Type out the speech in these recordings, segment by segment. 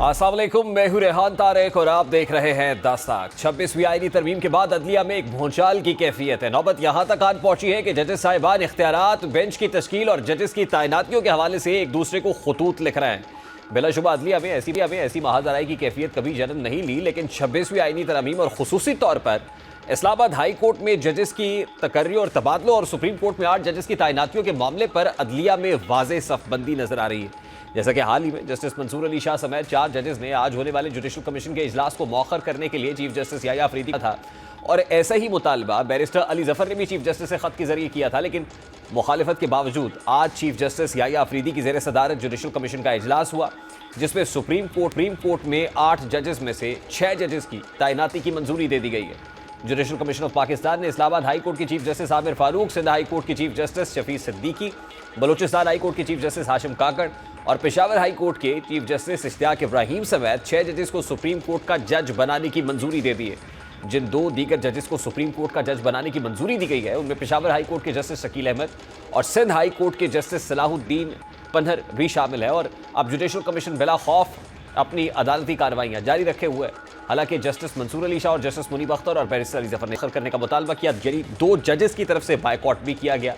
अस्सलाम वालेकुम, मैं हूं रेहान तारिक और आप देख रहे हैं दास्ताक। 26वीं आईनी तरमीम के बाद अदलिया में एक भूचाल की कैफियत है। नौबत यहां तक आन पहुंची है कि जजेस साहिबान इख्तियारात, बेंच की तश्कील और जजेस की तैनातियों के हवाले से एक दूसरे को खतूत लिख रहे हैं। बिलाशुबा अदलिया में ऐसी महाजराई की कैफियत कभी जन्म नहीं ली, लेकिन 26वीं आईनी तरमीम और खुसूसी तौर पर इस्लामाबाद हाई कोर्ट में जजेस की तकर्री और तबादलों और सुप्रीम कोर्ट में 8 जजेस की तैनातियों के मामले पर अदलिया में वाज़ेह सफबंदी नजर आ रही है। जैसा कि हाल ही में जस्टिस मंसूर अली शाह समेत 4 जजेस ने आज होने वाले जुडिशल कमीशन के इजलास को मौखर करने के लिए चीफ जस्टिस याह्या अफरीदी का था, और ऐसा ही मुतालबा बैरिस्टर अली जफर ने भी चीफ जस्टिस से खत के जरिए किया था। लेकिन मुखालिफत के बावजूद आज चीफ जस्टिस याह्या अफरीदी की ज़ेर सदारत जुडिशल कमीशन का इजलास हुआ, जिसमें सुप्रीम कोर्ट में 8 जजेस में से 6 जजेस की तैनाती की मंजूरी दे दी गई है। जुडिशल कमीशन ऑफ पाकिस्तान ने इस्लामाबाद हाई कोर्ट के chief justice Aamir Farooq, Sindh high court के chief justice Shafi Siddiqui, Balochistan high court के चीफ जस्टिस हाशिम काकड़ और पेशावर हाई कोर्ट के चीफ जस्टिस इश्तियाक इब्राहिम समेत 6 जजेस को सुप्रीम कोर्ट का जज बनाने की मंजूरी दे दी है। जिन 2 दीगर जजेस को सुप्रीम कोर्ट का जज बनाने की मंजूरी दी गई है, उनमें पेशावर हाई कोर्ट के जस्टिस शकील अहमद और सिंध हाई कोर्ट के जस्टिस सलाहुद्दीन पन्हर भी शामिल है। और अब जुडिशल कमीशन बिला खौफ अपनी अदालती कार्रवाइयां जारी रखे हुए। हालांकि जस्टिस मंसूर अली शाह और जस्टिस मुनीब अख्तर और बैरिस्टर अली जफर ने करने का मुतालबा किया, यानी 2 जजेस की तरफ से बायकॉट भी किया गया।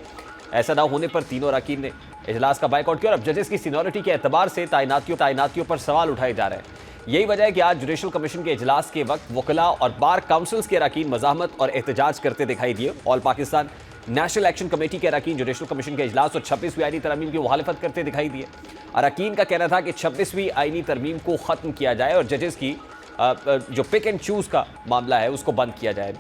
ऐसा ना होने पर तीनों अरकान ने इजलास का बायकॉट किया और अब जजेस की सीनियरिटी के एतबार से तैनातियों पर सवाल उठाए जा रहे हैं। यही वजह है कि आज जुडिशल कमीशन के इजलास के वक्त वकला और बार काउंसिल्स के अरकान मज़ाहमत और एहतजाज करते दिखाई दिए। All Pakistan national action committee के अरकान जुडिशल कमीशन के इजलास और 26वीं आईनी तरमीम की मुखालिफत करते दिखाई दिए। अरकान का कहना था कि 26वीं आईनी तरमीम को ख़त्म किया जाए और जजेस की जो पिक एंड चूज़ का मामला है उसको बंद किया जाए।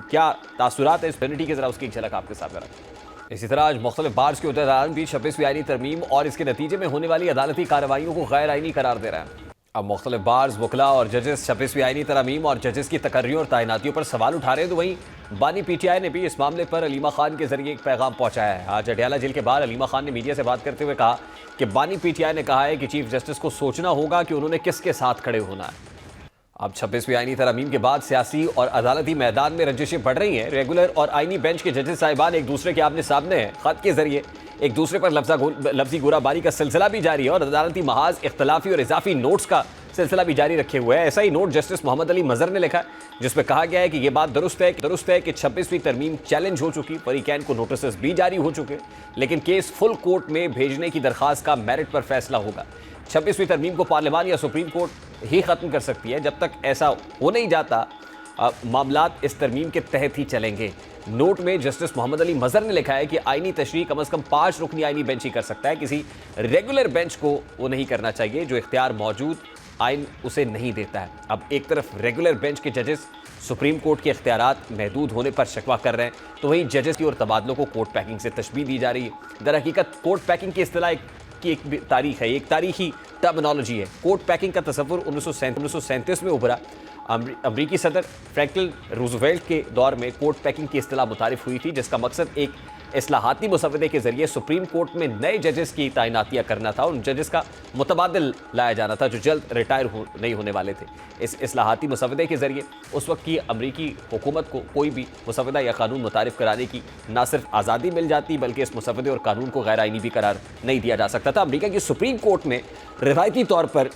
क्या तासुरात है इस पेनल्टी के, जरा उसकी एक झलक आपके सामने रखें। इसी तरह आज मुख्तलिफ बार्स के उहदेदारान भी 26वीं आईनी तरमीम और इसके नतीजे में होने वाली अदालती कार्रवाइयों को गैर आईनी करार दे रहे हैं। अब मुख्तलिफ बार्स, वकला और जजेस 26वीं आईनी तरमीम और जजेस की तकर्रियों और तैनातियों पर सवाल उठा रहे हैं, तो वहीं बानी PTI ने भी इस मामले पर अलीमा खान के जरिए एक पैगाम पहुंचाया है। आज अडयाला जेल के बाहर अलीमा खान ने मीडिया से बात करते हुए कहा कि बानी PTI ने कहा है कि चीफ जस्टिस को सोचना होगा कि उन्होंने किसके साथ खड़े होना है। अब 26वीं आईनी तरमीम के बाद सियासी और अदालती मैदान में रंजिशें बढ़ रही हैं। रेगुलर और आईनी बेंच के जजेस साहिबान एक दूसरे के आमने सामने हैं, खत के जरिए एक दूसरे पर लफ्जी गोराबारी का सिलसिला भी जारी है और अदालती महाज इख्तलाफी और इजाफी नोट्स का सिलसिला भी जारी रखे हुए है। ऐसा ही नोट जस्टिस मोहम्मद अली मजहर ने लिखा है, जिसमें कहा गया है कि यह बात दुरुस्त है कि 26वीं तरमीम चैलेंज हो चुकी, फरीकैन को नोटिस भी जारी हो चुके, लेकिन केस फुल कोर्ट में भेजने की दरखास्त का मेरिट पर फैसला होगा। 26वीं तरमीम को पार्लियामान या सुप्रीम कोर्ट ही ख़त्म कर सकती है। जब तक ऐसा हो नहीं जाता, मामलात इस तरमीम के तहत ही चलेंगे। नोट में जस्टिस मोहम्मद अली मजहर ने लिखा है कि आईनी तशरीह कम अज़ कम 5 रुकनी आईनी बेंच ही कर सकता है, किसी रेगुलर बेंच को वो नहीं करना चाहिए, जो इख्तियार मौजूद आइन उसे नहीं देता है। अब एक तरफ रेगुलर बेंच के जजेस सुप्रीम कोर्ट के इख्तियारात महदूद होने पर शिकवा कर रहे हैं, तो वहीं जजेस की और तबादलों को कोर्ट पैकिंग से तशबीह दी जा रही है। दर हकीकत कोर्ट पैकिंग की इस्तिलाह की एक तारीख है, एक तारीखी टर्मिनोलॉजी है। कोर्ट पैकिंग का तस्वुर 1937 में उभरा। अमरीकी सदर फ्रैंकलिन रूजवेल्ट के दौर में कोर्ट पैकिंग की इस्तिलाह मुतारिफ हुई थी, जिसका मकसद एक इस्लाहाती मुसवदे के जरिए सुप्रीम कोर्ट में नए जजेस की तैनातियाँ करना था और उन जजेस का मुतबादिल लाया जाना था जो जल्द रिटायर नहीं होने वाले थे। इस इस्लाहाती मुसवदे के जरिए उस वक्त की अमरीकी हुकूमत को कोई भी मुसवदा या कानून मुतारिफ कराने की ना सिर्फ आज़ादी मिल जाती, बल्कि इस मुसवदे और कानून को गैर आईनी भी करार नहीं दिया जा सकता था। अमरीका की सुप्रीम कोर्ट में रिवायती तौर पर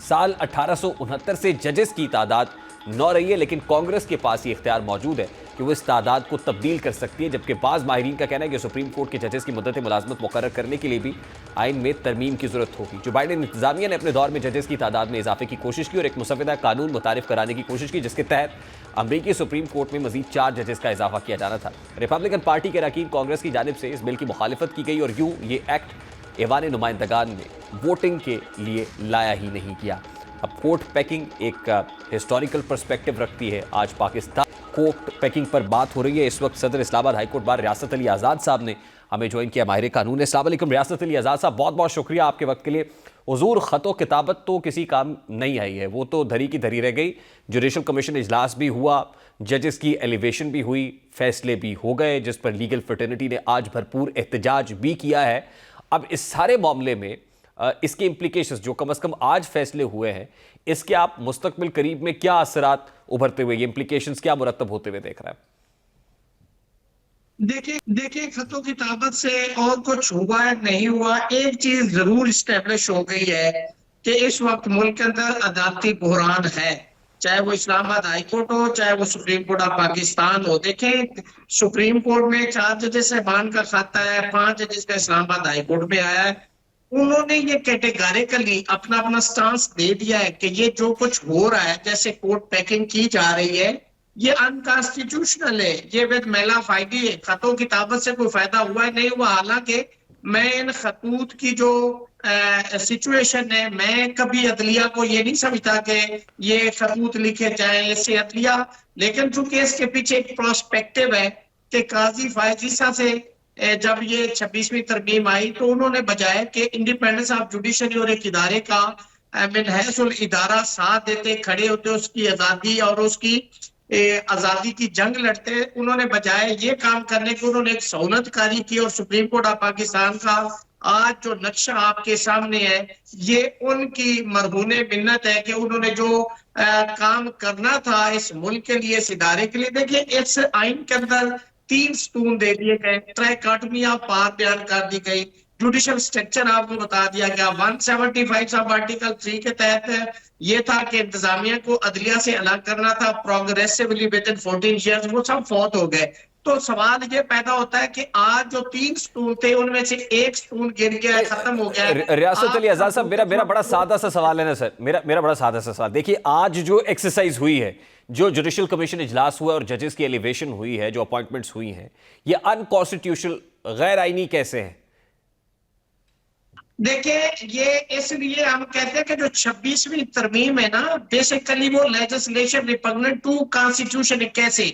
साल 1869 से जजेस की तादाद 9 रही है, लेकिन कांग्रेस के पास ये इख्तियार मौजूद है कि वो इस तादाद को तब्दील कर सकती है, जबकि बाज़ माहिरीन का कहना है कि सुप्रीम कोर्ट के जजेस की मुद्दत मुलाजमत मुकर्रर करने के लिए भी आइन में तरमीम की जरूरत होगी। जो बाइडेन इंतजामिया ने अपने दौर में जजेस की तादाद में इजाफे की कोशिश की और एक मुसवदा कानून मुतारिफ कराने की कोशिश की, जिसके तहत अमरीकी सुप्रीम कोर्ट में मजीद 4 जजेस का इजाफा किया जाना था। रिपब्लिकन पार्टी के अरकान कांग्रेस की जानिब से इस बिल की मुखालिफत की गई और यूँ ये एक्ट ऐवान नुमाइंदगान ने वोटिंग के लिए लाया ही नहीं किया। अब कोर्ट पैकिंग एक हिस्टोरिकल पर्सपेक्टिव रखती है। आज पाकिस्तान कोर्ट पैकिंग पर बात हो रही है। इस वक्त सदर इस्लामाबाद हाई कोर्ट बार रियासत अली आज़ाद साहब ने हमें ज्वाइन किया, माहिर कानून है। अस्सलाम वालेकुम रियासत अली आज़ाद साहब, बहुत बहुत शुक्रिया आपके वक्त के लिए। हुजूर, ख़तो किताबत तो किसी काम नहीं आई है, वो तो धरी की धरी रह गई। जुडिशल कमीशन इजलास भी हुआ, जजेस की एलिवेशन भी हुई, फैसले भी हो गए, जिस पर लीगल फ्रेटर्निटी ने आज भरपूर एहतजाज भी किया है। अब इस सारे मामले में इसके इम्प्लीकेशंस जो कम अज़ कम आज फैसले हुए हैं, इसके आप मुस्तकबिल करीब में क्या असरात उभरते हुए, ये इम्प्लीकेशंस क्या मुरतब होते हुए देख रहे हैं? देखिए खतों किताबत से और कुछ हुआ है नहीं हुआ, एक चीज जरूर इस्टेब्लिश हो गई है कि इस वक्त मुल्क के अंदर अदालती बुहरान है, चाहे वो इस्लामाबाद हाई कोर्ट हो, चाहे वो सुप्रीम कोर्ट ऑफ पाकिस्तान हो। देखें, सुप्रीम कोर्ट में 4 जजेस साहबान का खाता है, 5 जजेस का इस्लामाबाद हाई कोर्ट में आया है। उन्होंने ये कैटेगरिकली अपना अपना स्टांस दे दिया है कि ये जो कुछ हो रहा है, जैसे कोर्ट पैकिंग की जा रही है, ये अनकॉन्स्टिट्यूशनल है, ये विद मेला फायदी है, खतों किताबत से कोई फायदा हुआ है नहीं हुआ। हालांकि मैं इन खतूत की जो सिचुएशन है, मैं कभी अदलिया को ये नहीं समझता कि ये खतूत लिखे जाए इससे अदलिया, लेकिन चूंकि इसके पीछे एक प्रोस्पेक्टिव है कि काजी फायजीसा से जब ये 26वीं तरमीम आई तो उन्होंने बजाय कि इंडिपेंडेंस ऑफ जुडिशरी और एक इदारे का मिनहसुल इदारा साथ देते खड़े होते उसकी आजादी और उसकी आजादी की जंग लड़ते, उन्होंने बजाय ये काम करने के उन्होंने एक सहूलतकारी की। और सुप्रीम कोर्ट ऑफ पाकिस्तान का आज जो नक्शा आपके सामने है, ये उनकी मरहूने मिन्नत है कि उन्होंने जो काम करना था इस मुल्क के लिए, इस इदारे के लिए। देखिए, इस आइन के अंदर 3 स्टून दे दिए गए, ट्राइकॉटमी ऑफ पावर बयान कर दी गई, जुडिशियल स्ट्रक्चर आपको बता दिया गया। 175 सब आर्टिकल 3 के तहत ये था कि इंतजामिया को अदलिया से अलग करना था प्रोग्रेसिवली विद इन 14 ईयर्स, वो सब फौत हो गए। तो सवाल ये पैदा होता है कि आज जो 3 स्टूल थे उनमें से एक स्टूल गिर गया, खत्म हो गया। रियासत अली आजाद साहब, मेरा बड़ा सादा सा सवाल है ना सर, मेरा बड़ा सादा सा सवाल। देखिए, आज जो एक्सरसाइज हुई है, जो जुडिशियल कमीशन इजलास हुआ और जजेस की एलिवेशन हुई है, जो अपॉइंटमेंट्स हुई हैं, ये अनकॉन्स्टिट्यूशनल, गैर आईनी कैसे है? देखिए, ये इसलिए हम कहते हैं कि जो 26वीं तरमीम है ना, बेसिकली वो लेजिस्लेशन रिपग्नेंट टू कॉन्स्टिट्यूशन। कैसे?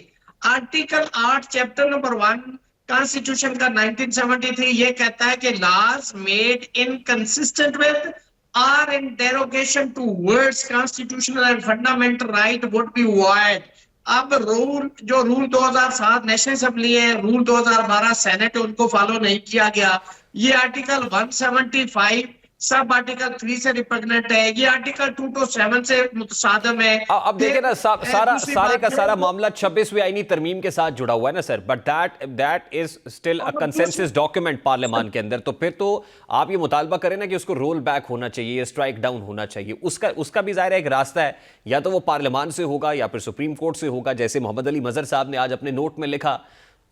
आर्टिकल 8 चैप्टर नंबर 1 कॉन्स्टिट्यूशन का 1973 ये कहता है कि laws made inconsistent with or in derogation to words constitutional and fundamental right would be void. अब रूल 2007 नेशनल असेंबली है, रूल 2012 सेनेट, उनको फॉलो नहीं किया गया। ये आर्टिकल 175 सब आर्टिकल 3 से रिपग्नेंट है, ये आर्टिकल 227 से मुतसादम है। अब देखिए ना, सारे का सारा मामला 26वीं आईनी तरमीम के साथ जुड़ा हुआ है ना sir, but that is still a consensus document parliament के अंदर। तो फिर तो आप ये मुतालबा करें ना कि उसको रोल बैक होना चाहिए, स्ट्राइक डाउन होना चाहिए। उसका भी जाहिर है एक रास्ता है, या तो वो पार्लियामान से होगा या फिर सुप्रीम कोर्ट से होगा, जैसे मोहम्मद अली मजहर साहब ने आज अपने नोट में लिखा।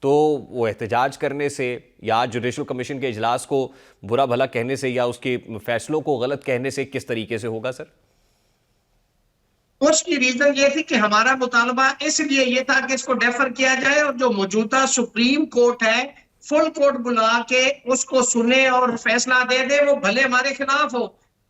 तो वो एहतजाज करने से या जुडिशल कमीशन के इजलास को बुरा भला कहने से या उसके फैसलों को गलत कहने से किस तरीके से होगा सर? उसकी रीजन ये थी कि हमारा मुतालबा इसलिए ये था कि इसको डेफर किया जाए और जो मौजूदा सुप्रीम कोर्ट है फुल कोर्ट बुला के उसको सुने और फैसला दे दे, वो भले हमारे खिलाफ हो।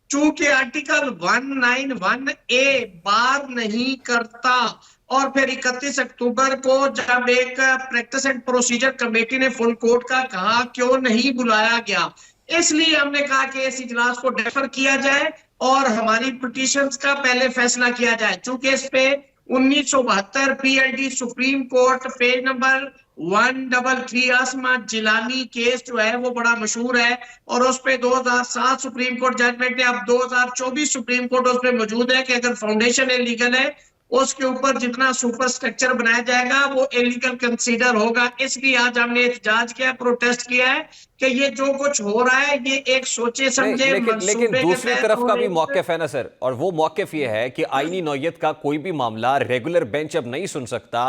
चूंकि आर्टिकल 191A बार नहीं करता, और फिर 31 अक्टूबर को जब एक प्रैक्टिस एंड प्रोसीजर कमेटी ने फुल कोर्ट का कहा, क्यों नहीं बुलाया गया, इसलिए हमने कहा कि इस इजलास को डेफर किया जाए और हमारी पिटीशंस का पहले फैसला किया जाए। चूंकि इस पे 1972 PLD supreme court page number 133 आसमा जिलानी केस जो है वो बड़ा मशहूर है, और उस पे 2007 सुप्रीम कोर्ट जजमेंट है। अब 2024 सुप्रीम कोर्ट उस पे मौजूद है कि अगर फाउंडेशन इलीगल है उसके ऊपर जितना सुपर स्ट्रक्चर बनाया जाएगा वो इलीगल कंसीडर होगा। इसलिए आज हमने एहतजाज किया, प्रोटेस्ट किया है कि ये जो कुछ हो रहा है ये एक सोचे समझे लेकिन दूसरी तरफ का भी मौक़िफ़ है ना सर, और वो मौक़िफ़ ये है कि आईनी नौयत का कोई भी मामला रेगुलर बेंच अब नहीं सुन सकता,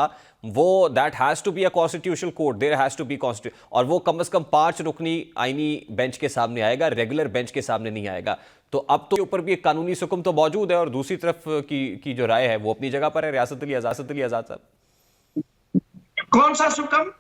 वो that has to be a constitutional court, there has to be constitution, और वो कम से कम 5 रुकनी आईनी बेंच के सामने आएगा, रेगुलर बेंच के सामने नहीं आएगा। तो अब तो ऊपर भी एक कानूनी सुकुम तो मौजूद है, और दूसरी तरफ की जो राय है वो अपनी जगह पर है। रियासत अली आजाद साहब, कौन सा सुकुम?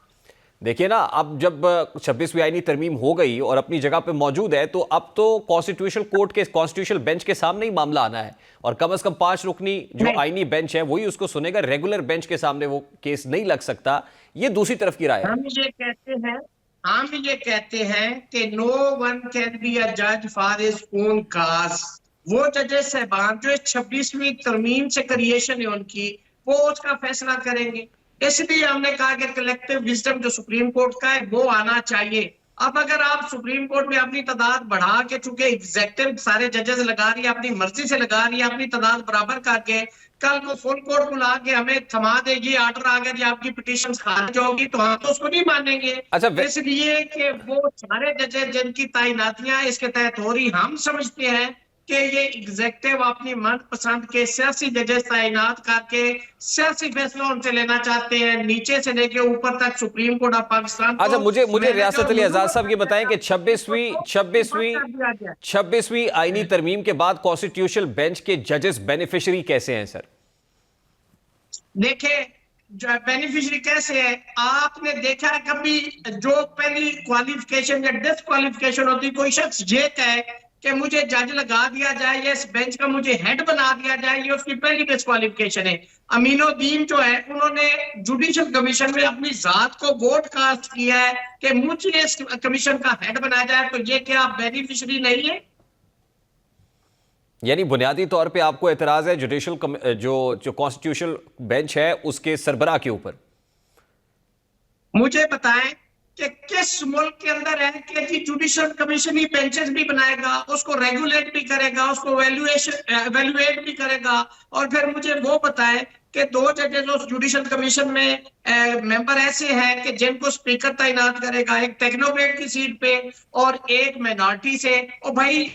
देखिए ना, अब जब 26वीं आईनी तरमीम हो गई और अपनी जगह पे मौजूद है, तो अब तो कॉन्स्टिट्यूशनल कोर्ट के कॉन्स्टिट्यूशनल बेंच के सामने ही मामला आना है, और कम से कम 5 रुकनी जो आईनी बेंच है वही उसको सुनेगा, रेगुलर बेंच के सामने वो केस नहीं लग सकता। ये दूसरी तरफ की राय है। हम ये कहते हैं कि no one can be a जज फॉर हिज ओन काज। वो जजेस साहबान जो 26वीं तरमीम से क्रिएशन है उनकी, वो उसका फैसला करेंगे। इसलिए हमने कहा कि कलेक्टिव विजडम जो सुप्रीम कोर्ट का है वो आना चाहिए। अब अगर आप सुप्रीम कोर्ट में अपनी तादाद बढ़ा के, चूंकि एग्जेक्टिव सारे जजेस लगा रही है, अपनी मर्जी से लगा रही है, अपनी तादाद बराबर करके कल को फुल कोर्ट बुला के हमें थमा देगी, आर्डर आ गया जी आपकी पिटीशन खारिज होगी, तो हम तो उसको नहीं मानेंगे। अच्छा, इसलिए कि वो सारे जजेस जिनकी तैनातियां इसके तहत हो रही, हम समझते हैं कि ये एग्जेक्टिव अपनी मनपसंद के सियासी जजेस तैनात करके सियासी फैसला उनसे लेना चाहते हैं, नीचे से लेके ऊपर तक सुप्रीम कोर्ट ऑफ पाकिस्तान अच्छा, को मुझे मुझे मैनेज रियासत और अली आजाद मनूवर साहब ये करना बताएं कि चाहते हैं, इनको बंद कर दिया जाए। 26वीं आईनी तरमीम के बाद कॉन्स्टिट्यूशनल बेंच के जजेस बेनिफिशियरी कैसे हैं सर? देखे बेनिफिशियरी कैसे है, आपने देखा है कभी जो पहली क्वालिफिकेशन या डिसक्वालिफिकेशन होती, कोई शख्स ये कहे कि मुझे जज लगा दिया जाए या इस बेंच का मुझे हेड बना दिया जाए, ये उसकी पहली डिसक्वालिफिकेशन है। अमीनुद्दीन जो है उन्होंने जुडिशल कमीशन में अपनी जात को वोट कास्ट किया है कि मुझे इस कमीशन का हेड बनाया जाए, तो ये क्या बेनिफिशियरी नहीं है? यानी बुनियादी तौर पे आपको एतराज है जो जो कॉन्स्टिट्यूशनल बेंच है उसके सरबराह के ऊपर? मुझे बताएं कि किस मुल्क के अंदर है कि जी जुडिशल कमीशन ही बेंचेस भी बनाएगा, उसको रेगुलेट भी करेगा, उसको एवेल्युएट भी करेगा, और फिर मुझे वो बताएं कि 2 जजेस उस जुडिशल कमीशन में मेंबर ऐसे हैं कि जिनको स्पीकर तैनात करेगा, एक टेक्नोक्रेट की सीट पे और एक माइनॉरिटी से। और भाई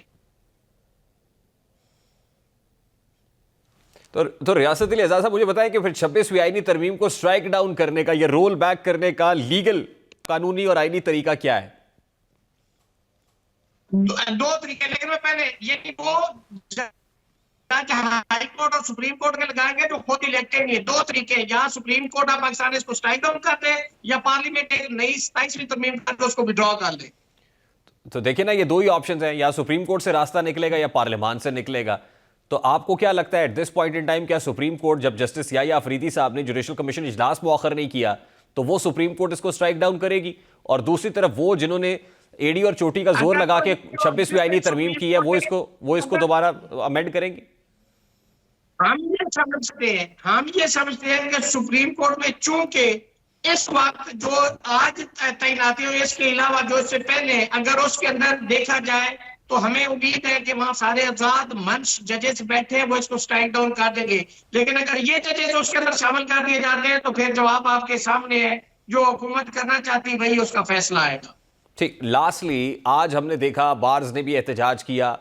तो रियासत अली आजाद साहब मुझे बताएं कि फिर 26वीं आईनी तरमीम को स्ट्राइक डाउन करने का या रोल बैक करने का लीगल, कानूनी और आईनी तरीका क्या है? 2 तरीके, लेकिन मैं पहले ये वो जज हाई कोर्ट और सुप्रीम कोर्ट के लगाएंगे जो खुद इलेक्टेड नहीं है। 2 तरीके, या सुप्रीम कोर्ट ऑफ पाकिस्तान इसको स्ट्राइक डाउन कर दे या पार्लियामेंट एक नई 27वीं तरमीम करके उसको विड्रॉ कर दे। तो देखिए ना, ये 2 ही ऑप्शंस हैं, या सुप्रीम कोर्ट से रास्ता निकलेगा या पार्लियामान से निकलेगा। तो आपको क्या लगता है at this point in time, क्या सुप्रीम कोर्ट, जब जस्टिस याह्या अफरीदी साहब ने जुडिशल कमीशन इजलास मुअख्खर नहीं किया तो वो सुप्रीम कोर्ट इसको स्ट्राइक डाउन करेगी, और दूसरी तरफ वो जिन्होंने एड़ी और चोटी का जोर लगा के 26वीं आईनी तरमीम की है वो इसको दोबारा अमेंड करेंगे? हम ये समझते हैं कि सुप्रीम कोर्ट में चूंकि इस वक्त जो आज तैनाती हुई, इसके अलावा जो इससे पहले अगर उसके अंदर देखा जाए तो हमें उम्मीद है कि वहां सारे आजाद मंच जजेस बैठे हैं, वो इसको स्ट्राइक डाउन कर देंगे। लेकिन अगर ये जजेस उसके अंदर शामिल कर दिए जाते हैं तो फिर जवाब आपके सामने है, जो हुकूमत करना चाहती है वही उसका फैसला आएगा। ठीक, लास्टली आज हमने देखा बार्स ने भी एहतजाज किया,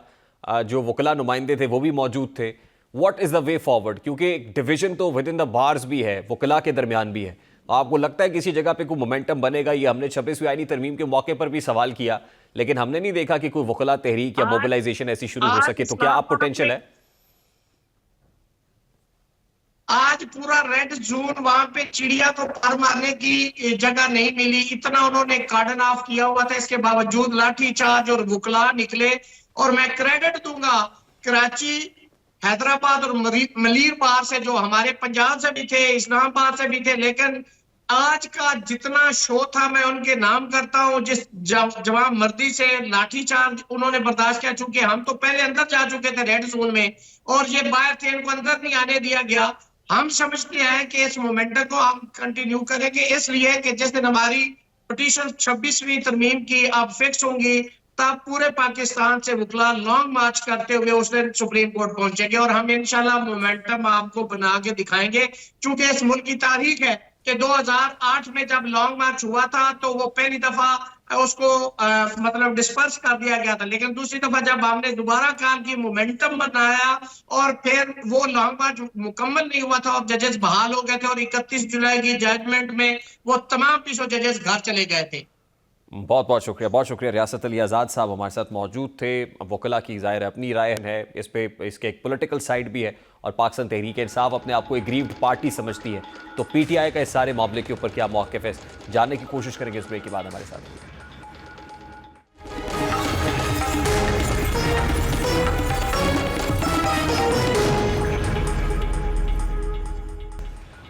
जो वकला नुमाइंदे थे वो भी मौजूद थे। What is the way forward, क्योंकि एक डिवीजन तो विद इन द बार्स भी है, वकला के दरमियान भी है। आपको लगता है किसी जगह पे कोई मोमेंटम बनेगा? ये हमने 26वीं आईनी तरमीम के मौके पर भी सवाल किया, लेकिन हमने नहीं देखा कि कोई वकला तहरीक या मोबिलाइजेशन ऐसी शुरू हो सके। तो क्या आप पोटेंशियल है? आज पूरा रेड जोन, वहां पे चिड़िया को पर मारने की जगह नहीं मिली, इतना उन्होंने कार्डन ऑफ किया हुआ था। इसके बावजूद लाठी चार्ज और वकला निकले। और मैं क्रेडिट दूंगा कराची, हैदराबाद और मलीर बार से, जो हमारे पंजाब से भी थे, इस्लामाबाद से भी थे, लेकिन आज का जितना शो था मैं उनके नाम करता हूं। जिस जवाब मर्दी से लाठी चार्ज उन्होंने बर्दाश्त किया, चूंकि हम तो पहले अंदर जा चुके थे रेड जोन में और ये बाहर थे, इनको अंदर नहीं आने दिया गया। हम समझते हैं कि इस मोमेंटम को हम कंटिन्यू करेंगे, इसलिए कि जिस दिन हमारी पिटीशन 26वीं तरमीम की अब फिक्स होंगी तब पूरे पाकिस्तान से वकला लॉन्ग मार्च करते हुए उस दिन सुप्रीम कोर्ट पहुंचेंगे और हम इंशाल्लाह मोमेंटम आपको बना के दिखाएंगे। क्योंकि इस मुल्क की तारीख है कि 2008 में जब लॉन्ग मार्च हुआ था तो वो पहली दफा उसको मतलब डिस्पर्स कर दिया गया था, लेकिन दूसरी दफा जब हमने दोबारा काम की, मोमेंटम बनाया और फिर वो लॉन्ग मार्च मुकम्मल नहीं हुआ था और जजेस बहाल हो गए थे और 31 जुलाई की जजमेंट में वो तमाम 300 जजेस घर चले गए थे। बहुत बहुत शुक्रिया, बहुत शुक्रिया। रियासत अली आज़ाद साहब हमारे साथ मौजूद थे। वकला की ज़ाहिर अपनी राय है इस पे, इसके एक पॉलिटिकल साइड भी है और पाकिस्तान तहरीक इंसाफ अपने आप को एक ग्रीव्ड पार्टी समझती है। तो पीटीआई का इस सारे मामले के ऊपर क्या मौक़िफ़ है, जानने की कोशिश करेंगे इस ब्रेक के बाद। हमारे साथ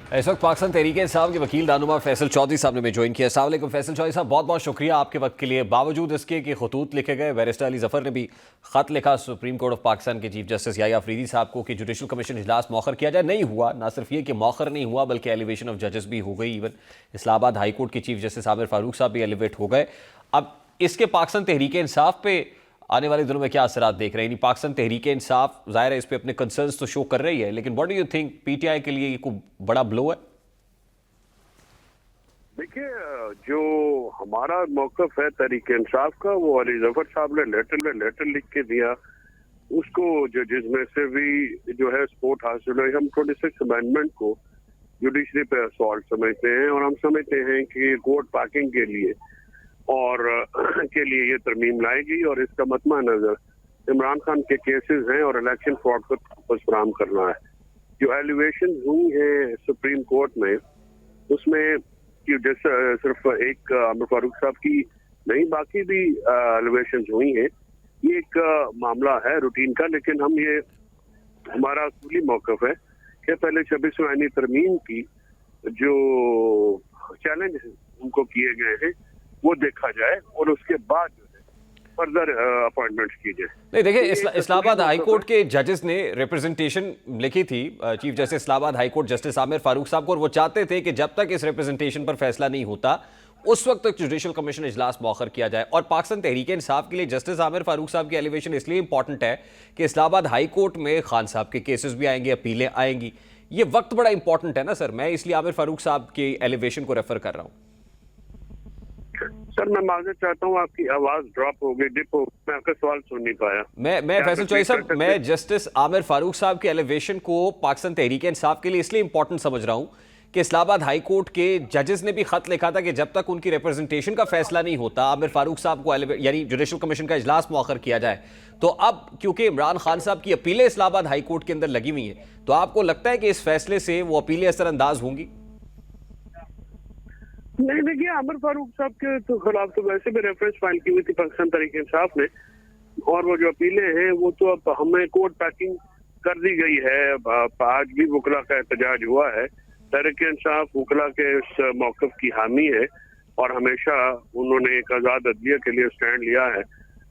इस वक्त पाकिस्तान तहरीक इंसाफ के वकील रानुमा फैसल चौधरी साहब ने मैं ज्वाइन किया। अस्सलाम वालेकुम फैसल चौधरी साहब, बहुत बहुत शुक्रिया आपके वक्त के लिए। बावजूद इसके कि खतूत लिखे गए, बैरिस्टर अली ज़फ़र ने भी ख़त लिखा सुप्रीम कोर्ट ऑफ पाकिस्तान के चीफ जस्टिस याह्या अफरीदी साहब को कि जुडिशल कमीशन इजलास मौखर किया जाए। नहीं हुआ, ना सिर्फ ये कि मौखर नहीं हुआ बल्कि एलिवेशन ऑफ जजेस भी हो गई। इवन इस्लामाबाद हाई कोर्ट के चीफ जस्टिस आमिर फारूक साहब भी एलिवेट हो गए। अब इसके पाकिस्तान तहरीक इंसाफ पे आने वाले दिनों में क्या असरात देख रहे हैं? पाकिस्तान तहरीक इंसाफ ज़ाहिर है इस पर अपने कंसर्न्स तो शो कर रही है, लेकिन what do you think PTI के लिए ये कोई बड़ा ब्लो है? देखिए, जो हमारा मौक़िफ़ है तहरीक इंसाफ का, वो अली ज़फ़र साहब ने लेटर लिख के दिया उसको जजेस में से भी जो है सपोर्ट हासिल है। हम 26 अमेंडमेंट को जुडिशरी पे असॉल्ट समझते हैं और हम समझते हैं कि कोर्ट पैकिंग के लिए और के लिए ये तरमीम लाएगी और इसका मतमा नजर इमरान खान के केसेस हैं और इलेक्शन फ्रॉड को वापस फराहम करना है। जो एलिवेशन हुई है सुप्रीम कोर्ट में उसमें कि जैसे सिर्फ एक आमिर फारूक साहब की नहीं, बाकी भी एलिवेशन हुई हैं। ये एक मामला है रूटीन का, लेकिन हम ये हमारा असूली मौकफ है कि पहले 26वीं आईनी तरमीम की जो चैलेंज उनको किए गए हैं वो देखा जाए और उसके बाद जो है फर्दर अपॉइंटमेंट्स की जाए। नहीं देखिए, इस्लामाबाद हाई कोर्ट के जजेस ने रिप्रेजेंटेशन लिखी थी chief justice Islamabad high court justice Aamir Farooq साहब को, और वो चाहते थे कि जब तक इस रिप्रेजेंटेशन पर फैसला नहीं होता उस वक्त तक जुडिशल कमीशन इजलास मौखर किया जाए। और पाकिस्तान तहरीक इंसाफ के लिए जस्टिस आमिर फारूक साहब की एलिवेशन इसलिए इंपॉर्टेंट है कि इस्लामाबाद हाई कोर्ट में खान साहब के केसेस भी आएंगे, अपीलें आएंगी। ये वक्त बड़ा इंपॉर्टेंट है ना सर, मैं इसलिए आमिर फारूक साहब की एलिवेशन को रेफर कर रहा हूँ। सर मैं माजरत चाहता हूँ, आपकी आवाज ड्रॉप हो गई, डिप हो गई, मैं आपका सवाल सुन नहीं पाया। मैं फैसल चौधरी साहब, मैं जस्टिस आमिर फारूक साहब के एलिवेशन को पाकिस्तान तहरीक इंसाफ के लिए इसलिए इंपॉर्टेंट समझ रहा हूँ कि इस्लामाबाद हाई कोर्ट के जजेस ने भी खत लिखा था कि जब तक उनकी रिप्रेजेंटेशन का फैसला नहीं होता आमिर फारूक साहब को यानी जुडिशल कमीशन का इजलास मौखर किया जाए। तो अब क्योंकि इमरान खान साहब की अपीलें इस्लामाबाद हाई कोर्ट के अंदर लगी हुई हैं, तो आपको लगता है कि इस फैसले से वो अपीलें असरअंदाज होंगी? नहीं देखिए, आमिर फारूक साहब के तो खिलाफ तो वैसे भी रेफरेंस फाइल की हुई थी पाकिस्तान तहरीक इंसाफ ने, और वो जो अपीलें हैं वो तो अब हमें कोर्ट पैकिंग कर दी गई है। आज भी वकला का एहतजाज हुआ है, तहरीक इंसाफ वकला के इस मौकफ की हामी है और हमेशा उन्होंने एक आजाद अदलिया के लिए स्टैंड लिया है।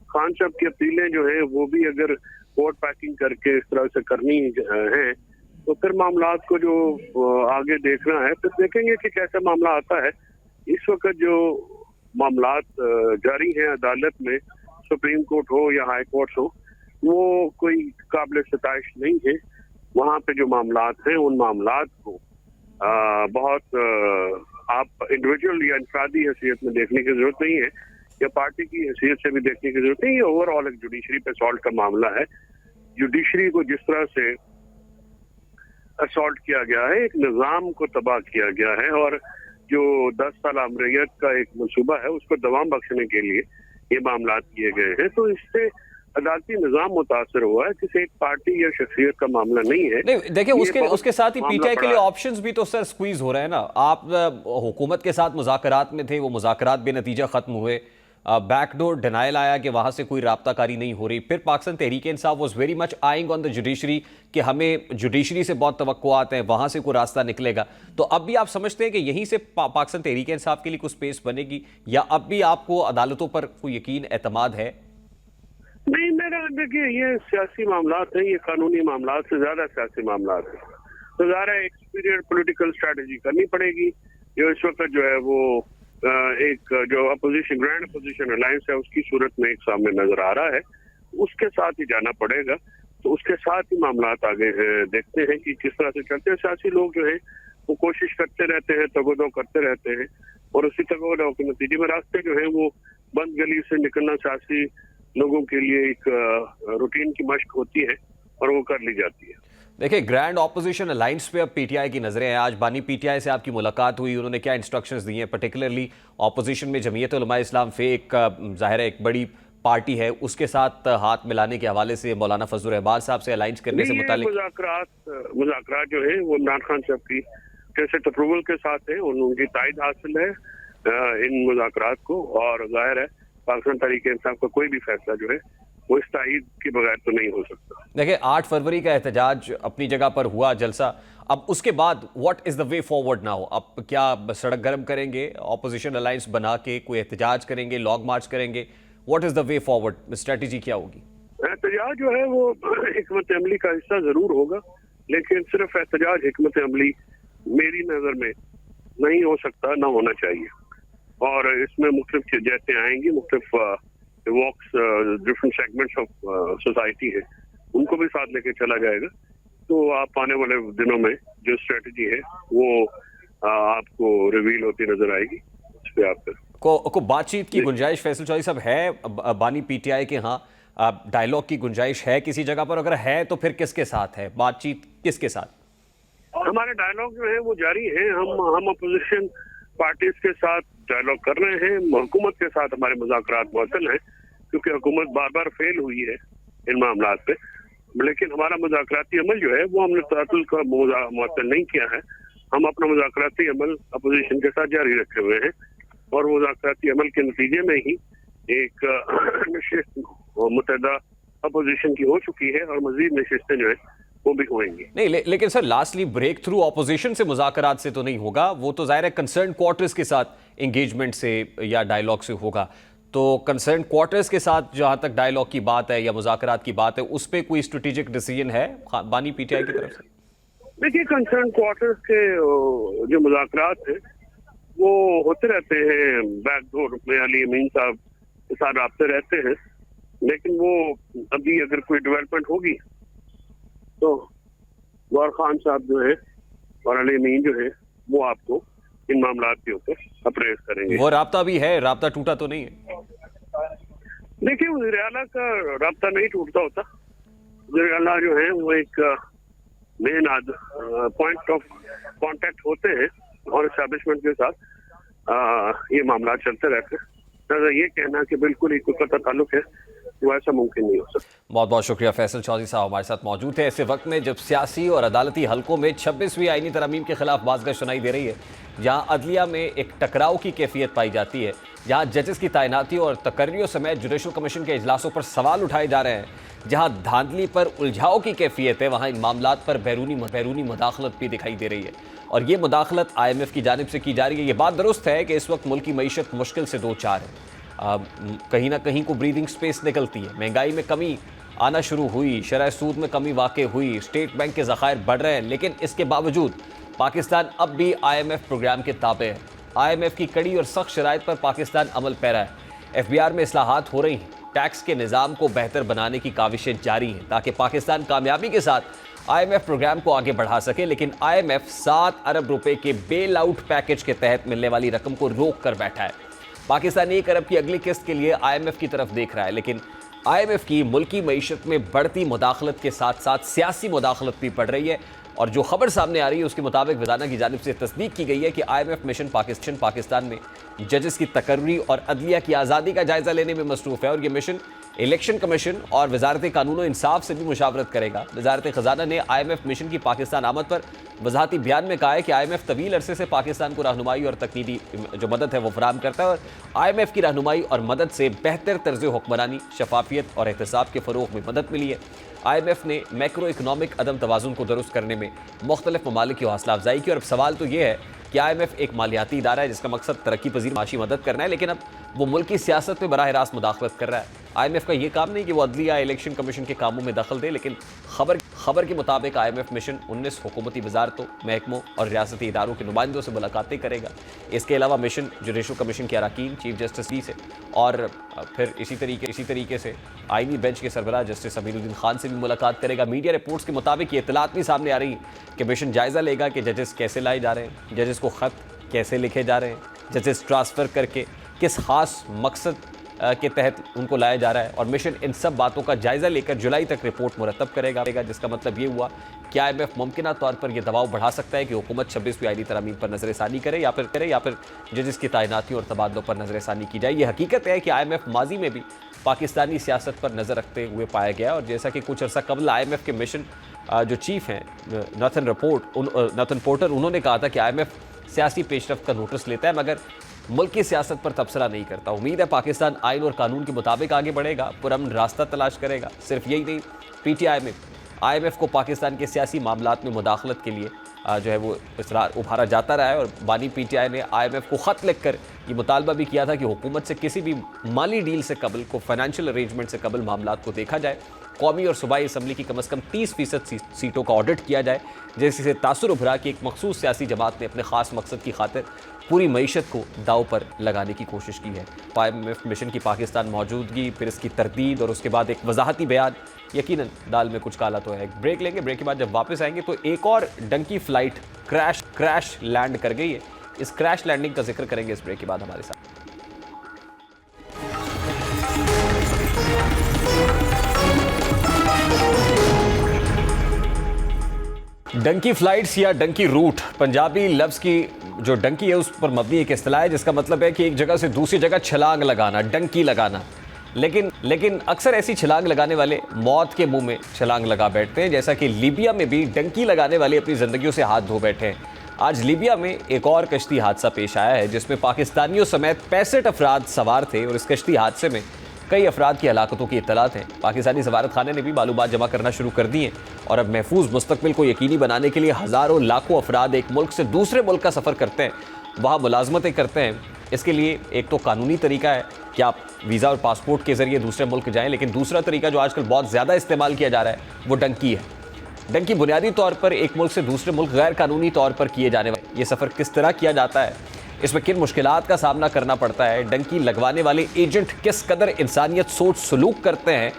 खान साहब की अपीलें जो है वो भी अगर कोर्ट पैकिंग करके इस तरह से करनी है तो फिर मामलात को जो आगे देखना है फिर देखेंगे कि कैसा मामला आता है। इस वक्त जो मामलात जारी हैं अदालत में, सुप्रीम कोर्ट हो या हाई कोर्ट हो, वो कोई काबिल सताइश नहीं है। वहाँ पे जो मामलात हैं उन मामलात को बहुत आप इंडिविजुअल या इंफरादी हैसियत में देखने की जरूरत नहीं है या पार्टी की हैसियत से भी देखने की जरूरत नहीं है। ओवरऑल एक जुडिशरी पे असॉल्ट का मामला है। जुडिशरी को जिस तरह से असॉल्ट किया गया है, एक निज़ाम को तबाह किया गया है और जो 10 साल अमरीत का एक मंसूबा है उसको दवाम बख्शने के लिए ये मामलात किए गए हैं। तो इससे अदालती निज़ाम मुतासर हुआ है, किसी एक पार्टी या शख्सियत का मामला नहीं है। नहीं देखिए, उसके साथ ही पीटीआई के लिए ऑप्शंस भी तो सर स्क्वीज हो रहे हैं ना। आप हुकूमत के साथ मुज़ाकरात में थे, वो मुज़ाकरात बेनतीजा खत्म हुए, बैकडोर डिनाइल आया कि वहां से कोई राब्ताकारी नहीं हो रही। फिर Pakistan Tehreek Insaf was very much eyeing on the judiciary कि हमें जुडिशरी से बहुत तवक्कुआत हैं, वहां से कोई रास्ता निकलेगा। तो अब भी आप समझते हैं कि यहीं से पाकिस्तान तहरीक इंसाफ के लिए कुछ स्पेस बनेगी, या अब भी आपको अदालतों पर कोई यकीन एतमाद है? नहीं, मेरा देखिए ये सियासी मामलात है, ये कानूनी मामलात से ज्यादा सियासी मामलात है। तो ज़ाहिर है एक्सपीरियंस पॉलिटिकल स्ट्रेटजी करनी पड़ेगी। जो इस वक्त जो है वो एक जो अपोजिशन ग्रैंड अपोजिशन अलायंस है उसकी सूरत में एक सामने नजर आ रहा है, उसके साथ ही जाना पड़ेगा। तो उसके साथ ही मामलात आगे देखते हैं कि किस तरह से चलते हैं। सियासी लोग जो है वो कोशिश करते रहते हैं, तगोदो करते रहते हैं और उसी तगोदो के नतीजे में रास्ते जो है वो बंद गली से निकलना सियासी लोगों के लिए एक रूटीन की मश्क होती है और वो कर ली जाती है। देखिए, ग्रैंड ऑपोजिशन अलायंस पे अब पीटीआई की नजरें हैं। आज बानी पीटीआई से आपकी मुलाकात हुई, उन्होंने क्या इंस्ट्रक्शंस दी हैं? पर्टिकुलरली ऑपोजिशन में जमीयत उलमा इस्लाम फे एक जाहिर है एक बड़ी पार्टी है, उसके साथ हाथ मिलाने के हवाले से मौलाना फजल रहमान साहब से अलायंस करने से मुतालिक मुज़ाकरात जो है वो इमरान खान साहब की कैसेट अप्रूवल के साथ है, उनकी तायद हासिल है इन मुज़ाकरात को। और जाहिर है पाकिस्तान तहरीक इंसाफ का कोई भी फैसला जो है वो इस तायद के बगैर तो नहीं हो सकता। देखिए, 8 फरवरी का एहतजाज अपनी जगह पर हुआ जलसा, अब उसके बाद what is the way forward now? अब क्या सड़क गर्म करेंगे, ऑपोजिशन अलायंस बना के कोई एहतजाज करेंगे, लॉन्ग मार्च करेंगे? What is the way forward, strategy क्या होगी? एहतजाज जो है वो हिकमत अमली का हिस्सा जरूर होगा, लेकिन सिर्फ एहतजाज हिकमत अमली मेरी नजर में नहीं हो सकता, ना होना चाहिए। और इसमें मुख्तलिफ जैसे आएंगी, मुख्तलिफ वॉक्स डिफरेंट सेगमेंट्स ऑफ सोसाइटी है उनको भी साथ लेके चला जाएगा। तो आप आने वाले दिनों में जो स्ट्रेटजी है वो आपको रिवील होती नजर आएगी। उस पर आप को बातचीत की गुंजाइश फैसल चौधरी साहब है बानी पीटीआई के? हाँ, डायलॉग की गुंजाइश है किसी जगह पर? अगर है तो फिर किसके साथ है बातचीत, किसके साथ? हमारे डायलॉग जो है वो जारी है। हम अपोजिशन पार्टीज के साथ डायलॉग कर रहे हैं। हुकूमत के साथ हमारे मुज़ाकरात मुअत्तल हैं, क्योंकि हुकूमत बार बार फेल हुई है इन मामलात पे। लेकिन हमारा मुज़ाकराती अमल जो है वो हमने तअत्तुल का मुअत्तल नहीं किया है। हम अपना मुज़ाकराती अमल अपोजिशन के साथ जारी रखे हुए हैं, और मुज़ाकराती अमल के नतीजे में ही एक नशिस्त मुत्तहदा अपोजिशन की हो चुकी है, और मजीद नशिस्तें जो है वो भी होंगी। नहीं लेकिन sir, lastly break through opposition से मुज़ाकरात से तो नहीं होगा, वो तो जाहिर है कंसर्न क्वार्टर्स के साथ एंगेजमेंट से या डायलॉग से होगा। तो कंसर्न क्वार्टर्स के साथ जहां तक डायलॉग की बात है या मुज़ाकरात की बात है, उस पर कोई स्ट्रेटेजिक डिसीजन है बानी पीटीआई की तरफ से? देखिए, कंसर्न क्वार्टर्स के जो मुज़ाकरात हैं वो होते रहते हैं, बैकडोर में अली अमीन साहब के साथ राब्ते रहते हैं। लेकिन वो अभी अगर कोई डेवलपमेंट होगी तो गौर खान साहब जो है और अली अमीन जो है वो आपको इन मामलात के ऊपर अप्रेस करेंगे। वो राब्ता भी है, राब्ता टूटा तो नहीं है? देखिए, वज़ीर आला का राब्ता नहीं टूटता होता। वज़ीर आला जो है वो एक मेन पॉइंट ऑफ कांटेक्ट होते हैं, और एस्टैब्लिशमेंट के साथ ये मामला चलते रहते हैं। तो ये कहना कि बिल्कुल ही कोई कतई ताल्लुक है, वो ऐसा मुमकिन नहीं हो सकता। बहुत बहुत शुक्रिया। फैसल चौधरी साहब हमारे साथ मौजूद थे ऐसे वक्त में जब सियासी और अदालती हलकों में 26वीं आईनी तरमीम के खिलाफ बाज़गश्त सुनाई दे रही है, जहां अदलिया में एक टकराव की कैफियत पाई जाती है, जहां जजेस की तैनाती और तकर्रियों समेत जुडिशल कमीशन के इजलासों पर सवाल उठाए जा रहे हैं, जहां धांधली पर उलझाव की कैफियत है, वहां इन मामलात पर बैरूनी मुदाखलत भी दिखाई दे रही है। और ये मुदाखलत IMF की जानिब से की जा रही है। ये बात दुरुस्त है कि इस वक्त मुल्क की मईशत मुश्किल से दो चार है, कहीं ना कहीं को ब्रीदिंग स्पेस निकलती है, महंगाई में कमी आना शुरू हुई, शरह सूद में कमी वाक़ हुई, स्टेट बैंक के ज़खायर बढ़ रहे हैं, लेकिन इसके बावजूद पाकिस्तान अब भी IMF प्रोग्राम के ताबे है। IMF की कड़ी और सख्त शराइत पर पाकिस्तान अमल पैरा है। FBR में इस्लाहात हो रही हैं, टैक्स के निज़ाम को बेहतर बनाने की काविशें जारी हैं ताकि पाकिस्तान कामयाबी के साथ IMF प्रोग्राम को आगे बढ़ा सके। लेकिन IMF 7 अरब रुपए के बेल आउट पैकेज के तहत मिलने वाली रकम को रोक कर बैठा है। पाकिस्तान 1 अरब की अगली किस्त के लिए IMF की तरफ देख रहा है, लेकिन IMF की मुल्की मईशत में बढ़ती मुदाखलत के साथ साथ सियासी मुदाखलत भी बढ़ रही है। और जो खबर सामने आ रही है उसके मुताबिक विधाना की जानिब से तस्दीक की गई है कि IMF मिशन पाकिस्तान में जजेस की तकर्री और अदलिया की आज़ादी का जायज़ा लेने में मसरूफ़ है, और ये मिशन इलेक्शन कमीशन और वजारत कानून और इंसाफ से भी मुशावरत करेगा। वजारत ख़जाना ने IMF मिशन की पाकिस्तान आमद पर वजाहती बयान में कहा है कि IMF तवील अरसे से पाकिस्तान को रहनुमाई और तकनीकी जो मदद है वो फराहम करता है, और IMF की रहनुमाई और मदद से बेहतर तर्ज हुक्मरानी, शफाफियत और एहतसाब के फ़रोग़ में मदद मिली है। IMF ने मैक्रो इकनॉमिक अदम तवाज़ुन को दुरुस्त करने में मुख्तलिफ ममालिक की हौसला अफजाई की। और अब सवाल तो ये है कि IMF एक मालियाती इदारा है जिसका मकसद तरक्की पजीर माशी मदद करना है, लेकिन अब वो मुल्की सियासत में बराह रास्त मुदाखलत कर रहा है। IMF का ये काम नहीं कि वो अदलिया इलेक्शन कमीशन के कामों में दखल दे, लेकिन खबर के मुताबिक IMF मिशन 19 हुकूमती वजारतों, महकमों और रियासती इदारों के नुमाइंदों से मुलाकातें करेगा। इसके अलावा मिशन जुडिशल कमीशन के अरकान, चीफ जस्टिस से और फिर इसी तरीके से आईनी बेंच के सरबराह जस्टिस अमीरुद्दीन खान से भी मुलाकात करेगा। मीडिया रिपोर्ट्स के मुताबिक ये इतलात भी सामने आ रही है कि मिशन जायज़ा लेगा कि जजेस कैसे लाए जा रहे हैं, जजेस को ख़त कैसे लिखे जा रहे हैं, जजेस ट्रांसफ़र करके किस खास मकसद के तहत उनको लाया जा रहा है, और मिशन इन सब बातों का जायज़ा लेकर जुलाई तक रिपोर्ट मुरतब करेगा। जिसका मतलब ये हुआ कि IMF मुमकिन तौर पर यह दबाव बढ़ा सकता है कि हुकूमत 26वीं आईनी तरमीम पर नज़रसानी करे या फिर जजेस की तैनाती और तबादलों पर नज़रसानी की जाए। ये हकीकत है कि IMF माजी में भी पाकिस्तानी सियासत पर नज़र रखते हुए पाया गया, और जैसा कि कुछ अर्सा कबल IMF के मिशन जो चीफ हैं नथन पोर्टर, उन्होंने कहा था कि IMF सियासी पेशरफ्त का नोटिस लेता है मगर मुल्क की सियासत पर तबसरा नहीं करता। उम्मीद है पाकिस्तान आइन और कानून के मुताबिक आगे बढ़ेगा, पुरअमन रास्ता तलाश करेगा। सिर्फ यही नहीं, PTI में IMF को पाकिस्तान के सियासी मामलात में मुदाखलत के लिए जो है वो इसरार उभारा जाता रहा है, और बानी PTI ने IMF को ख़त लिख कर ये मुतालबा भी किया था कि हुकूमत से किसी भी माली डील से कबल को, फाइनेंशियल अरेंजमेंट से कबल मामलात को देखा जाए, कौमी और सूबाई असम्बली की कम अज़ कम 30% सीटों का ऑडिट किया जाए, जिससे तासुर उभरा कि एक मखसूस सियासी जमात ने अपने ख़ास मकसद की खातिर पूरी मईशत को दाव पर लगाने की कोशिश की है। IMF मिशन की पाकिस्तान मौजूदगी, फिर इसकी तरदीद और उसके बाद एक वजाहती बयान, यकीनन दाल में कुछ काला तो है। एक ब्रेक लेंगे, ब्रेक के बाद जब वापस आएंगे तो एक और डंकी फ्लाइट क्रैश लैंड कर गई है। इस क्रैश लैंडिंग का जिक्र करेंगे इस ब्रेक के बाद हमारे साथ। डंकी फ्लाइट्स या डंकी रूट पंजाबी लफ्ज़ की जो डंकी है उस पर मबनी एक इस्तिलाह है जिसका मतलब है कि एक जगह से दूसरी जगह छलांग लगाना, डंकी लगाना। लेकिन अक्सर ऐसी छलांग लगाने वाले मौत के मुंह में छलांग लगा बैठते हैं, जैसा कि लीबिया में भी डंकी लगाने वाले अपनी ज़िंदगियों से हाथ धो बैठे हैं। आज लीबिया में एक और कश्ती हादसा पेश आया है जिसमें पाकिस्तानियों समेत 65 अफराद सवार थे और इस कश्ती हादसे में कई अफराद की हलाकतों की इत्तलात हैं। पाकिस्तानी सफारत खाने ने भी मालूमात जमा करना शुरू कर दी हैं और अब महफूज मुस्तकबिल को यकीनी बनाने के लिए हज़ारों लाखों अफराद एक मुल्क से दूसरे मुल्क का सफ़र करते हैं, वहाँ मुलाजमतें करते हैं। इसके लिए एक तो कानूनी तरीका है कि आप वीज़ा और पासपोर्ट के ज़रिए दूसरे मुल्क जाएँ, लेकिन दूसरा तरीका जो आजकल बहुत ज़्यादा इस्तेमाल किया जा रहा है वो डंकी है। डंकी बुनियादी तौर पर एक मुल्क से दूसरे मुल्क गैर कानूनी तौर पर किए जाने वाले ये सफ़र किस तरह किया जाता है, इसमें किन मुश्किलात का सामना करना पड़ता है, डंकी लगवाने वाले एजेंट किस कदर इंसानियत सोच सलूक करते हैं,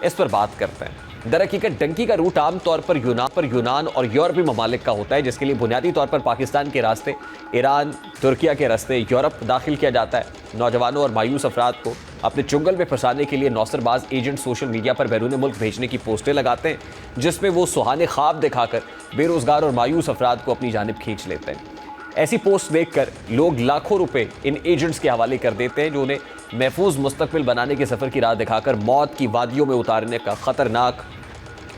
इस पर बात करते हैं। दरहकीकत डंकी का रूट आम तौर पर यूनान और यूरोपीय ममालिक का होता है, जिसके लिए बुनियादी तौर पर पाकिस्तान के रास्ते, ईरान, तुर्किया के रास्ते यूरोप दाखिल किया जाता है। नौजवानों और मायूस अफराद को अपने चुंगल में फंसाने के लिए नौसरबाज एजेंट सोशल मीडिया पर बैरून मुल्क भेजने की पोस्टें लगाते हैं, जिसमें वो सुहाने ख्वाब दिखाकर बेरोज़गार और मायूस अफराद को अपनी जानिब खींच लेते हैं। ऐसी पोस्ट देखकर लोग लाखों रुपए इन एजेंट्स के हवाले कर देते हैं, जो उन्हें महफूज मुस्तकबिल बनाने के सफ़र की राह दिखाकर मौत की वादियों में उतारने का ख़तरनाक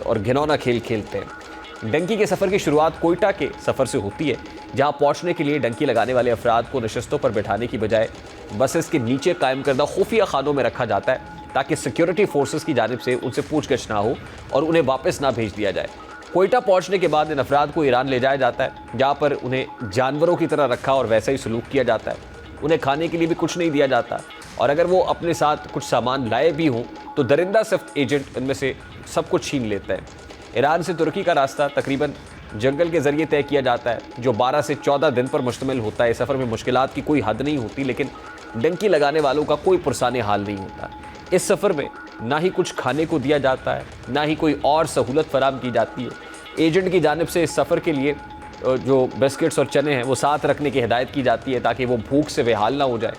और घिनौना खेल खेलते हैं। डंकी के सफ़र की शुरुआत कोयटा के सफ़र से होती है, जहां पहुंचने के लिए डंकी लगाने वाले अफराद को नशस्तों पर बैठाने की बजाय बसेस के नीचे कायम करदा खुफिया खानों में रखा जाता है, ताकि सिक्योरिटी फोर्सेस की जानिब से उनसे पूछगछ ना हो और उन्हें वापस ना भेज दिया जाए। कोयटा पहुंचने के बाद इन अफराद को ईरान ले जाया जाता है, जहाँ पर उन्हें जानवरों की तरह रखा और वैसा ही सलूक किया जाता है। उन्हें खाने के लिए भी कुछ नहीं दिया जाता, और अगर वो अपने साथ कुछ सामान लाए भी हों तो दरिंदा सिर्फ एजेंट इनमें से सब कुछ छीन लेता है। ईरान से तुर्की का रास्ता तकरीबन जंगल के ज़रिए तय किया जाता है, जो 12 से 14 दिन पर मुश्तमिल होता है। सफ़र में मुश्किलात की कोई हद नहीं होती, लेकिन डंकी लगाने वालों का कोई पुरसाने हाल नहीं होता। इस सफ़र में ना ही कुछ खाने को दिया जाता है, ना ही कोई और सहूलत फराहम की जाती है। एजेंट की जानिब से इस सफ़र के लिए जो बिस्किट्स और चने हैं वो साथ रखने की हिदायत की जाती है, ताकि वो भूख से बेहाल ना हो जाए।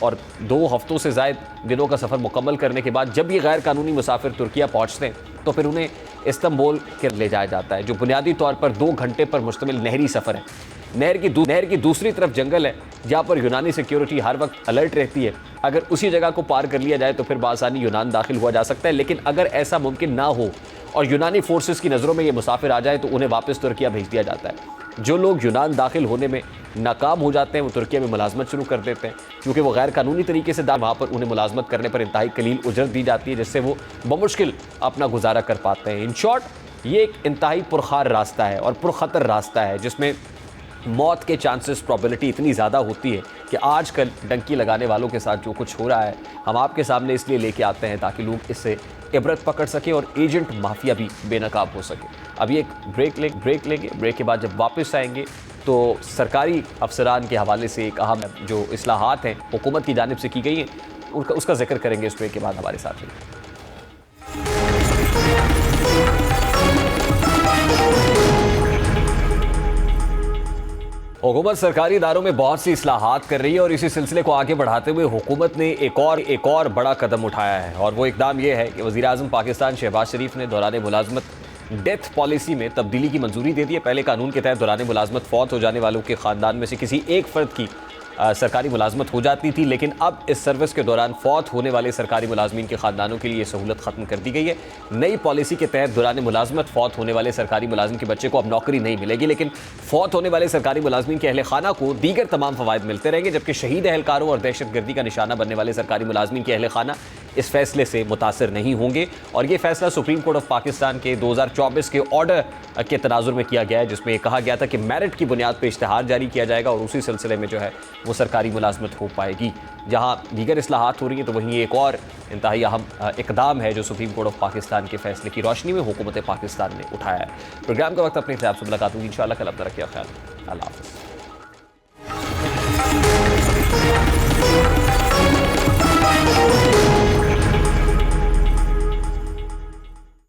और 2 हफ्तों से ज़ायद दिनों का सफ़र मुकम्मल करने के बाद जब ये गैर कानूनी मुसाफिर तुर्किया पहुँचते हैं तो फिर उन्हें इस्तांबुल के ले जाया जाता है, जो बुनियादी तौर पर 2 घंटे पर मुश्तमिल नहरी सफ़र है। नहर की दूसरी तरफ जंगल है, जहाँ पर यूनानी सिक्योरिटी हर वक्त अलर्ट रहती है। अगर उसी जगह को पार कर लिया जाए तो फिर बासानी यूनान दाखिल हुआ जा सकता है, लेकिन अगर ऐसा मुमकिन ना हो और यूनानी फोर्सेस की नज़रों में ये मुसाफिर आ जाए तो उन्हें वापस तुर्किया भेज दिया जाता है। जो लोग यूनान दाखिल होने में नाकाम हो जाते हैं वो तुर्किया में मुलाजमत शुरू कर देते हैं, क्योंकि वो गैर कानूनी तरीके से वहाँ पर उन्हें मुलाजमत करने पर इंतहाई कलील उजरत दी जाती है, जिससे वो बमुश्किल अपना गुजारा कर पाते हैं। इन शॉर्ट, ये एक इंतहाई पुरखार रास्ता है और पुरखतर रास्ता है, जिसमें मौत के चांसेस प्रोबेबिलिटी इतनी ज़्यादा होती है कि आजकल डंकी लगाने वालों के साथ जो कुछ हो रहा है हम आपके सामने इसलिए लेके आते हैं ताकि लोग इससे इबरत पकड़ सके और एजेंट माफिया भी बेनकाब हो सके। अभी एक ब्रेक लेंगे। ब्रेक के बाद जब वापस आएंगे तो सरकारी अफसरान के हवाले से एक अहम जो इस्लाहात हैं हुकूमत की जानिब से की गई हैं उसका जिक्र करेंगे। इस ब्रेक के बाद हमारे साथ रहिए। हुकूमत सरकारी इदारों में बहुत सी इस्लाहात कर रही है और इसी सिलसिले को आगे बढ़ाते हुए हुकूमत ने एक और बड़ा कदम उठाया है, और वो इकदाम ये है कि वज़ीर-ए-आज़म पाकिस्तान शहबाज शरीफ ने दौरान मुलाजमत डेथ पॉलिसी में तब्दीली की मंजूरी दे दी है। पहले कानून के तहत दौरान मुलाजमत फ़ौत हो जाने वालों के ख़ानदान में से किसी एक फ़र्द की सरकारी मुलाजमत हो जाती थी, लेकिन अब इस सर्विस के दौरान फ़ौत होने वाले सरकारी मुलाजमीन के ख़ानदानों के लिए ये सहूलत ख़त्म कर दी गई है। नई पॉलिसी के तहत दौरान मुलाजमत फ़ौत होने वाले सरकारी मुलाजिम के बच्चे को अब नौकरी नहीं मिलेगी, लेकिन फ़ौत होने वाले सरकारी मुलाजमीन के अहले खाना को दीगर तमाम फ़वाइद मिलते रहेंगे, जबकि शहीद एहलकारों और दहशतगर्दी का निशाना बनने वाले सरकारी मुलाजमीन के अहले खाना इस फैसले से मुतासर नहीं होंगे। और ये फैसला सुप्रीम कोर्ट ऑफ पाकिस्तान के 2024 के ऑर्डर के तनाजुर में किया गया है, जिसमें कहा गया था कि मेरिट की बुनियाद पर इश्तिहार जारी किया जाएगा और उसी सिलसिले में जो है वो सरकारी मुलाजमत हो पाएगी। जहां दीगर इस्लाहात हो रही हैं तो वहीं एक और इंतहाई अहम इकदाम है जो सुप्रीम कोर्ट ऑफ पाकिस्तान के फैसले की रोशनी में हुकूमत पाकिस्तान ने उठाया है। प्रोग्राम का वक्त अपने हिसाब से मुलाकात होगी इंशाअल्लाह। कल अपना रखिए ख्याल। अल्लाह हाफ़िज़।